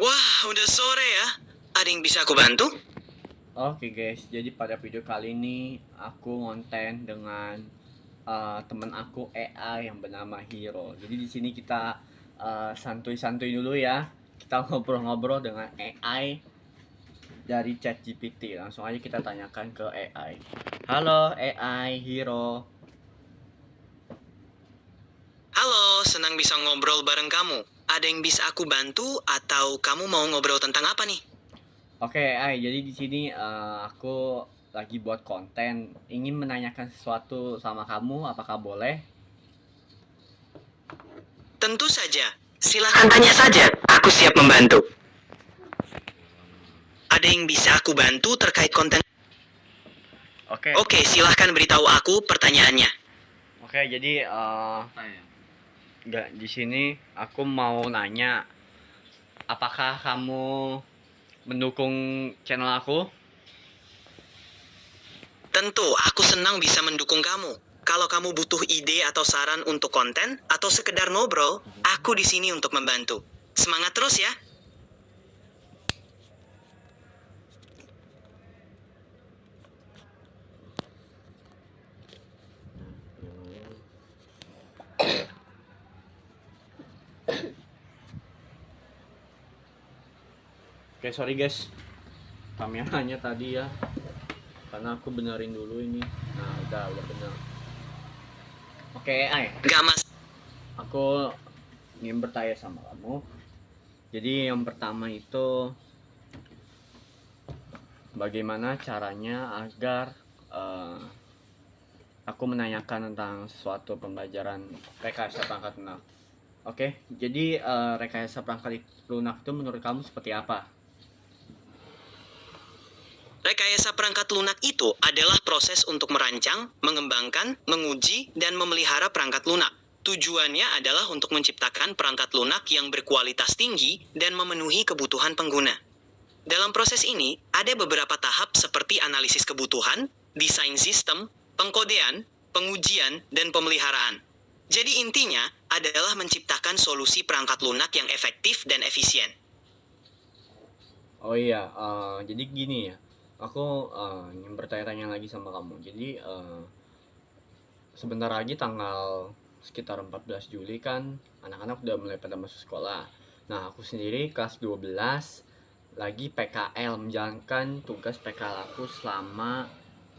Wah, udah sore ya. Ada yang bisa aku bantu? Oke guys, jadi pada video kali ini aku ngonten dengan temen aku AI yang bernama Hero. Jadi di sini kita santuy-santuy dulu ya. Kita ngobrol-ngobrol dengan AI dari ChatGPT. Langsung aja kita tanyakan ke AI. Halo AI Hero. Halo, senang bisa ngobrol bareng kamu. Ada yang bisa aku bantu atau kamu mau ngobrol tentang apa nih? Oke AI, jadi di sini aku lagi buat konten, ingin menanyakan sesuatu sama kamu, apakah boleh? Tentu saja. Silakan tanya saja. Aku siap membantu. Ada yang bisa aku bantu terkait konten? Oke. Oke, silahkan beritahu aku pertanyaannya. Oke, jadi nggak di sini aku mau nanya, apakah kamu mendukung channel aku? Tentu, aku senang bisa mendukung kamu. Kalau kamu butuh ide atau saran untuk konten atau sekedar ngobrol, aku di sini untuk membantu. Semangat terus ya. Oke, sorry guys, kameranya tadi ya, karena aku benerin dulu ini. Nah, udah bener. Oke AI, Gak mas. aku ingin bertanya sama kamu. Jadi yang pertama itu, bagaimana caranya agar aku menanyakan tentang sesuatu pembelajaran rekayasa perangkat lunak. Oke, jadi rekayasa perangkat lunak itu menurut kamu seperti apa? Rekayasa perangkat lunak itu adalah proses untuk merancang, mengembangkan, menguji, dan memelihara perangkat lunak. Tujuannya adalah untuk menciptakan perangkat lunak yang berkualitas tinggi dan memenuhi kebutuhan pengguna. Dalam proses ini, ada beberapa tahap seperti analisis kebutuhan, desain sistem, pengkodean, pengujian, dan pemeliharaan. Jadi intinya adalah menciptakan solusi perangkat lunak yang efektif dan efisien. Oh iya, jadi gini ya, aku ingin bertanya-tanya lagi sama kamu. Jadi sebentar lagi tanggal sekitar 14 Juli kan anak-anak udah mulai pada masuk sekolah. Nah, aku sendiri kelas 12 lagi PKL, menjalankan tugas PKL aku selama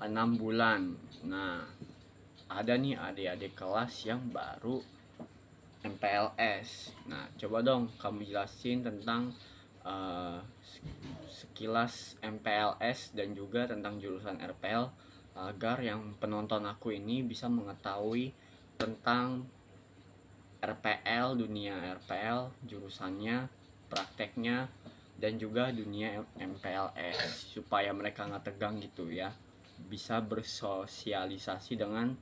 6 bulan. Nah, ada nih adik-adik kelas yang baru MPLS. Nah, coba dong kamu jelasin tentang uh, sekilas MPLS dan juga tentang jurusan RPL agar yang penonton aku ini bisa mengetahui tentang RPL, dunia RPL, jurusannya, prakteknya, dan juga dunia MPLS supaya mereka nggak tegang gitu ya, bisa bersosialisasi dengan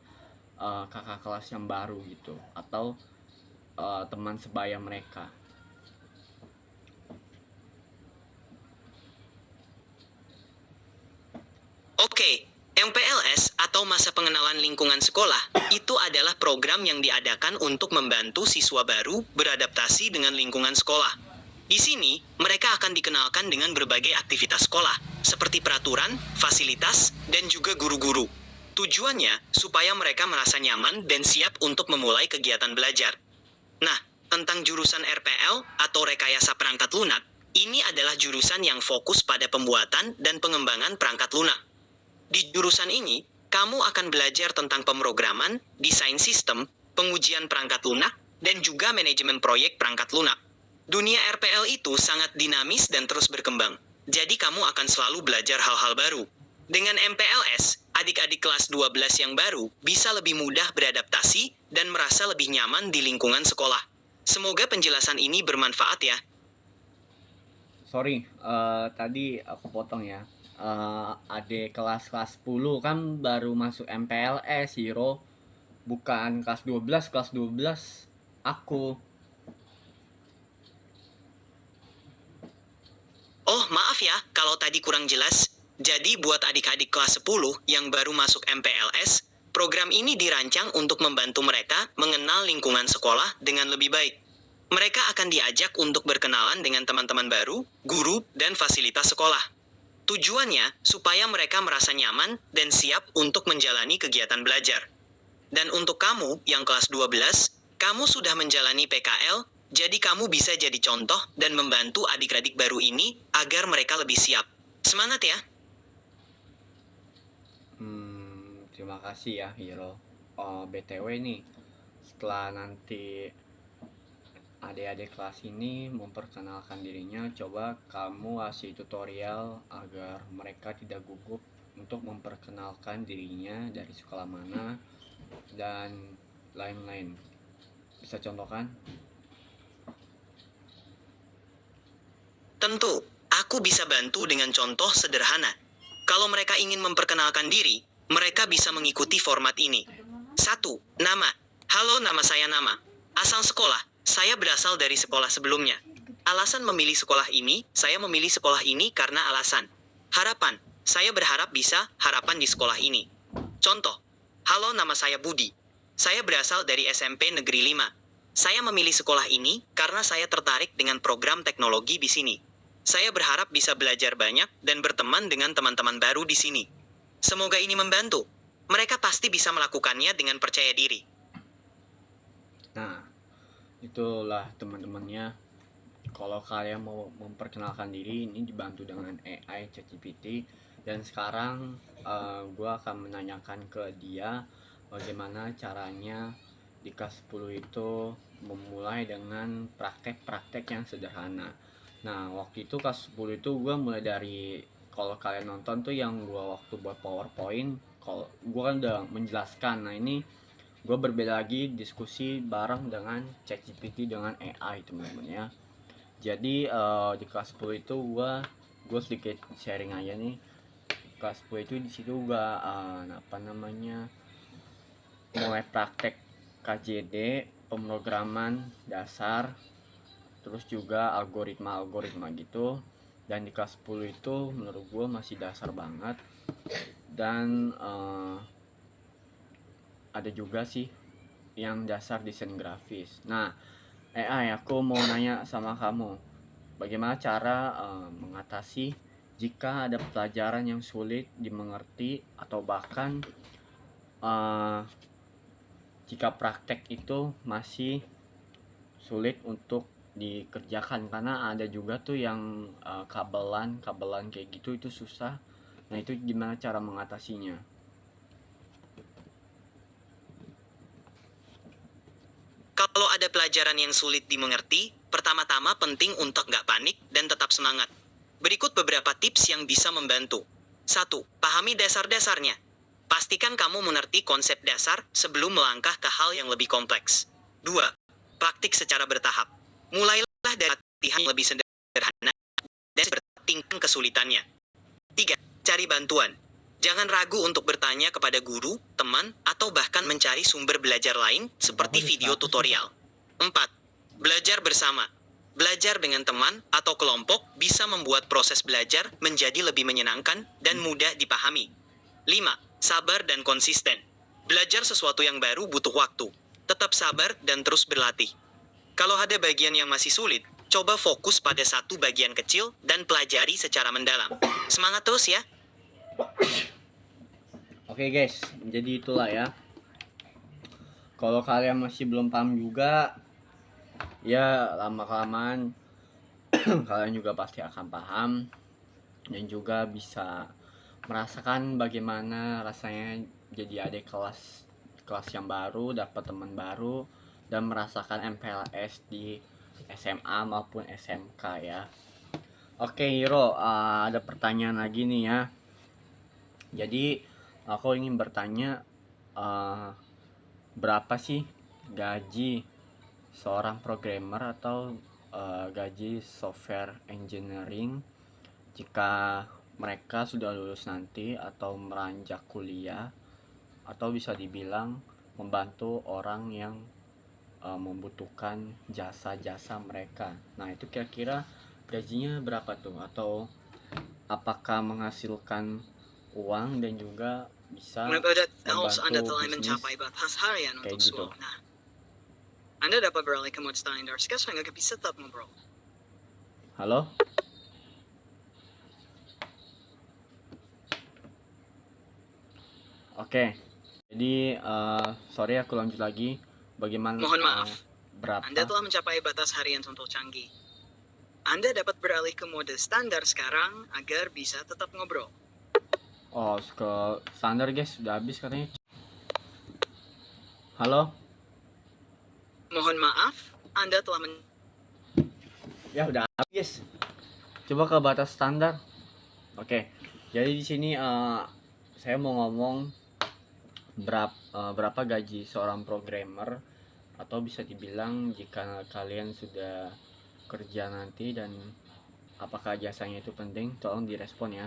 kakak kelas yang baru gitu atau teman sebaya mereka. Oke, MPLS atau Masa Pengenalan Lingkungan Sekolah, itu adalah program yang diadakan untuk membantu siswa baru beradaptasi dengan lingkungan sekolah. Di sini, mereka akan dikenalkan dengan berbagai aktivitas sekolah, seperti peraturan, fasilitas, dan juga guru-guru. Tujuannya, supaya mereka merasa nyaman dan siap untuk memulai kegiatan belajar. Nah, tentang jurusan RPL atau Rekayasa Perangkat Lunak, ini adalah jurusan yang fokus pada pembuatan dan pengembangan perangkat lunak. Di jurusan ini, kamu akan belajar tentang pemrograman, desain sistem, pengujian perangkat lunak, dan juga manajemen proyek perangkat lunak. Dunia RPL itu sangat dinamis dan terus berkembang. Jadi kamu akan selalu belajar hal-hal baru. Dengan MPLS, adik-adik kelas 12 yang baru bisa lebih mudah beradaptasi dan merasa lebih nyaman di lingkungan sekolah. Semoga penjelasan ini bermanfaat ya. Sorry, tadi aku potong ya. Adik kelas 10 kan baru masuk MPLS Hero, bukan kelas 12. Kelas 12 aku. Oh, maaf ya kalau tadi kurang jelas. Jadi buat adik-adik kelas 10 yang baru masuk MPLS, program ini dirancang untuk membantu mereka mengenal lingkungan sekolah dengan lebih baik. Mereka akan diajak untuk berkenalan dengan teman-teman baru, guru, dan fasilitas sekolah. Tujuannya supaya mereka merasa nyaman dan siap untuk menjalani kegiatan belajar. Dan untuk kamu yang kelas 12, kamu sudah menjalani PKL, jadi kamu bisa jadi contoh dan membantu adik-adik baru ini agar mereka lebih siap. Semangat ya! Terima kasih ya Hiro. BTW nih, setelah nanti adik-adik kelas ini memperkenalkan dirinya, coba kamu kasih tutorial agar mereka tidak gugup untuk memperkenalkan dirinya dari sekolah mana dan lain-lain. Bisa contohkan? Tentu, aku bisa bantu dengan contoh sederhana. Kalau mereka ingin memperkenalkan diri, mereka bisa mengikuti format ini. 1. Nama. Halo, nama saya Nama. Asal sekolah, saya berasal dari sekolah sebelumnya. Alasan memilih sekolah ini, saya memilih sekolah ini karena alasan. Harapan, saya berharap bisa harapan di sekolah ini. Contoh, halo, nama saya Budi. Saya berasal dari SMP Negeri 5. Saya memilih sekolah ini karena saya tertarik dengan program teknologi di sini. Saya berharap bisa belajar banyak dan berteman dengan teman-teman baru di sini. Semoga ini membantu. Mereka pasti bisa melakukannya dengan percaya diri. Nah, itulah teman-temannya. Kalau kalian mau memperkenalkan diri, ini dibantu dengan AI ChatGPT. Dan sekarang gue akan menanyakan ke dia bagaimana caranya di kelas 10 itu memulai dengan praktek-praktek yang sederhana. Nah, waktu itu kelas 10 itu gue mulai dari, kalau kalian nonton tuh yang gue waktu buat PowerPoint, kalau gue kan udah menjelaskan. Nah, ini gue berbeda lagi diskusi bareng dengan ChatGPT dengan AI teman-teman ya. Jadi di kelas 10 itu gue sedikit sharing aja nih. Kelas 10 itu di situ gue mulai praktek KJD, pemrograman dasar, terus juga algoritma gitu. Dan di kelas 10 itu menurut gue masih dasar banget. Dan ada juga sih yang dasar desain grafis. Nah, AI, aku mau nanya sama kamu, bagaimana cara mengatasi jika ada pelajaran yang sulit dimengerti atau bahkan jika praktek itu masih sulit untuk dikerjakan, karena ada juga tuh yang kabelan kayak gitu itu susah. Nah, itu gimana cara mengatasinya? Kalau ada pelajaran yang sulit dimengerti, pertama-tama penting untuk nggak panik dan tetap semangat. Berikut beberapa tips yang bisa membantu. 1. Pahami dasar-dasarnya. Pastikan kamu mengerti konsep dasar sebelum melangkah ke hal yang lebih kompleks. 2. Praktik secara bertahap. Mulailah dari latihan lebih sederhana dan tingkatkan kesulitannya. 3. Cari bantuan. Jangan ragu untuk bertanya kepada guru, teman, atau bahkan mencari sumber belajar lain seperti video tutorial. 4. Belajar bersama. Belajar dengan teman atau kelompok bisa membuat proses belajar menjadi lebih menyenangkan dan mudah dipahami. 5. Sabar dan konsisten. Belajar sesuatu yang baru butuh waktu. Tetap sabar dan terus berlatih. Kalau ada bagian yang masih sulit, coba fokus pada satu bagian kecil dan pelajari secara mendalam. Semangat terus ya! Oke guys, jadi itulah ya. Kalau kalian masih belum paham juga, ya lama-kelamaan kalian juga pasti akan paham dan juga bisa merasakan bagaimana rasanya jadi adik kelas yang baru, dapat teman baru, dan merasakan MPLS di SMA maupun SMK ya. Oke Hiro, ada pertanyaan lagi nih ya. Jadi aku ingin bertanya, berapa sih gaji seorang programmer atau gaji software engineering jika mereka sudah lulus nanti atau meranjak kuliah, atau bisa dibilang membantu orang yang membutuhkan jasa-jasa mereka. Nah, itu kira-kira gajinya berapa tuh? Atau apakah menghasilkan uang dan juga bisa membantu bisnis kayak gitu? Anda dapat beralih ke mode standar sekarang agar bisa tetap ngobrol. Halo? Oke. Jadi sorry aku lanjut lagi. Bagaimana Mohon maaf, berapa? Anda telah mencapai batas harian contoh canggih. Anda dapat beralih ke mode standar sekarang agar bisa tetap ngobrol. Oh, ke standar guys, udah habis katanya. Halo? Mohon maaf, Anda telah Ya udah habis. Coba ke batas standar. Oke. Jadi di sini saya mau ngomong berapa gaji seorang programmer, atau bisa dibilang jika kalian sudah kerja nanti dan apakah jasanya itu penting, tolong direspon ya.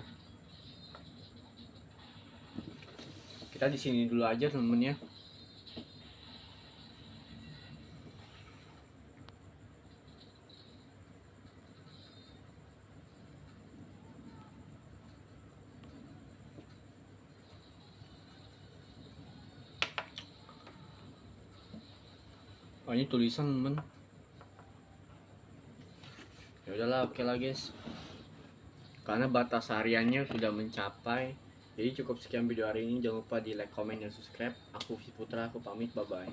Kita di sini dulu aja temen-temen ya. Oh, ini tulisan temen. Ya udahlah, oke lah guys. Karena batas hariannya sudah mencapai. Jadi cukup sekian video hari ini. Jangan lupa di like, comment, dan subscribe. Aku Putra, aku pamit, bye bye.